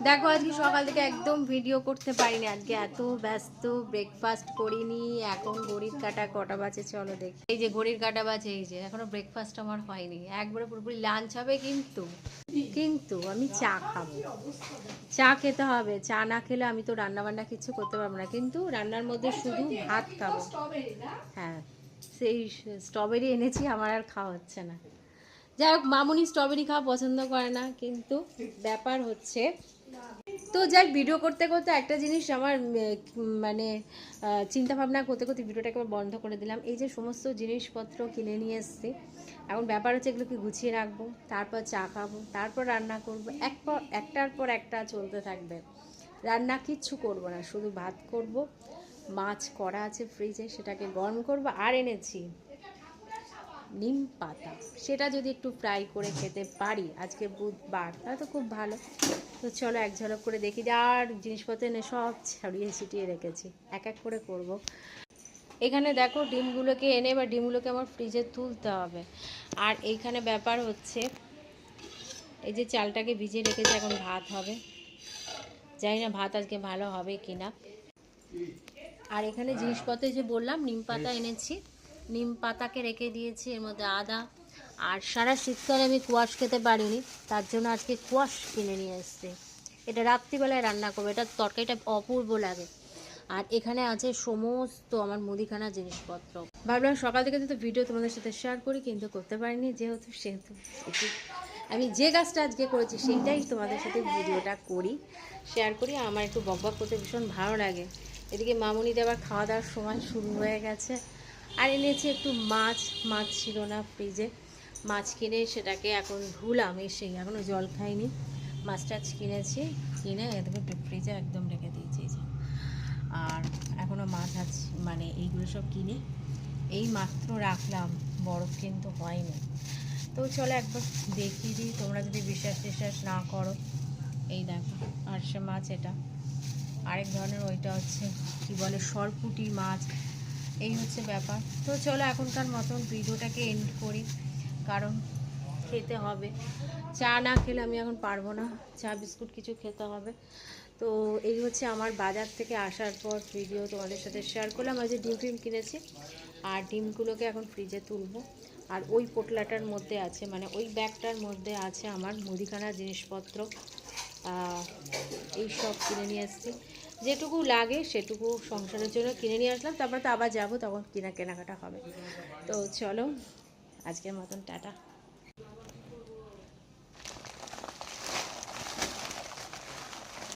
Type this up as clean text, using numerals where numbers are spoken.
দেখো আজকে সকাল থেকে একদম ভিডিও করতে পারিনি, আজকে এত ব্যস্ত, ব্রেকফাস্ট করিনি। এখন ঘড়ির কাঁটা কটা বাজে চলো দেখি। এই যে ঘড়ির কাঁটা বাজে, এই যে এখনো ব্রেকফাস্ট আমার হয়নি, একবারে পুরোপুরি লাঞ্চ হবে। কিন্তু কিন্তু আমি চা খাবো, চা খেতে হবে। চা না খেলে আমি তো রান্না বান্না কিছু করতে পারবো না, কিন্তু রান্নার মধ্যে শুধু ভাত খাবো। হ্যাঁ, সেই স্ট্রবেরি এনেছি, আমার আর খাওয়া হচ্ছে না। যাই হোক, মামুনি স্ট্রবেরি খাওয়া পছন্দ করে না, কিন্তু ব্যাপার হচ্ছে তো যাই, ভিডিও করতে করতে একটা জিনিস আমার মানে চিন্তা ভাবনা করতে করতে ভিডিওটাকে বন্ধ করে দিলাম। এই যে সমস্ত জিনিসপত্র কিনে নিয়ে এসছি, এখন ব্যাপার হচ্ছে এগুলোকে গুছিয়ে রাখবো, তারপর চা খাবো, তারপর রান্না করবো, একটার পর একটা চলতে থাকবে। রান্না কিচ্ছু করব না, শুধু ভাত করব। মাছ করা আছে ফ্রিজে, সেটাকে গরম করব। আর এনেছি নিম পাতা, সেটা যদি একটু ফ্রাই করে খেতে পারি আজকে বুধবার, তাহলে তো খুব ভালো। তো চলো এক ঝলক করে দেখি। আর জিনিসপত্র এনে সব ছড়িয়ে ছিটিয়ে রেখেছি, এক এক করে করব। এখানে দেখো ডিমগুলোকে এনে, এবার ডিমগুলোকে আমার ফ্রিজে তুলতে হবে। আর এইখানে ব্যাপার হচ্ছে, এই যে চালটাকে ভিজিয়ে রেখেছি, এখন ভাত হবে। জানি না ভাত আজকে ভালো হবে কিনা। আর এখানে জিনিসপত্র যে বললাম, নিম পাতা এনেছি, নিম পাতাকে রেখে দিয়েছি, এর মধ্যে আদা। আর সারা শীতকালে আমি কোয়াশ খেতে পারিনি, তার জন্য আজকে কোয়াশ কিনে নিয়ে এসেছি। এটা রাত্রিবেলায় রান্না করবো, এটা তরকারিটা অপূর্ব লাগে। আর এখানে আছে সমস্ত আমার মুদিখানা জিনিসপত্র। ভাবলাম সকাল থেকে তো ভিডিও তোমাদের সাথে শেয়ার করি, কিন্তু করতে পারিনি, সেহেতু আমি যে কাজটা আজকে করেছি সেইটাই তোমাদের সাথে ভিডিওটা করি, শেয়ার করি। আমার একটু বকবক করতে ভীষণ ভালো লাগে। এদিকে মামুনিদের আবার খাওয়া দাওয়ার সময় শুরু হয়ে গেছে। আর এনেছি একটু মাছ, মাছ ছিল না ফ্রিজে, মাছ কিনে সেটাকে এখন ধুলাম, এসেই এখনও জল খাইনি। মাছ টাছ কিনেছি, কিনে এদিকে ফ্রিজে একদম রেখে দিয়েছি। আর এখনও মাছ আছে, মানে এইগুলো সব কিনে এই মাত্র রাখলাম, বরফ কিন্তু হয়নি। তো চলো একবার দেখিয়ে দিই, তোমরা যদি বিশ্বাস না করো। এই দেখো আরশে মাছ, এটা আরেক ধরনের, ওইটা হচ্ছে কি বলে সরপুঁটি মাছ। এই হচ্ছে ব্যাপার। তো চলো এখনকার মতন ভিডিওটাকে এন্ড করি, কারণ খেতে হবে। চা না খেলে আমি এখন পারবো না, চা বিস্কুট কিছু খেতে হবে। তো এই হচ্ছে আমার বাজার থেকে আসার পর ভিডিও তোমাদের সাথে শেয়ার করলাম। আমি যে ডিম কিনেছি, আর ডিমগুলোকে এখন ফ্রিজে তুলবো। আর ওই পোটলাটার মধ্যে আছে, মানে ওই ব্যাগটার মধ্যে আছে আমার মুদিখানার জিনিসপত্র। এই সব কিনে নিয়ে এসেছি, যেটুকু লাগে সেটুকু সংসারের জন্য কিনে নিয়ে আসলাম। তারপরে তো আবার যাবো, তখন কেনাকাটা হবে। তো চলো আজকের মতন টাটা।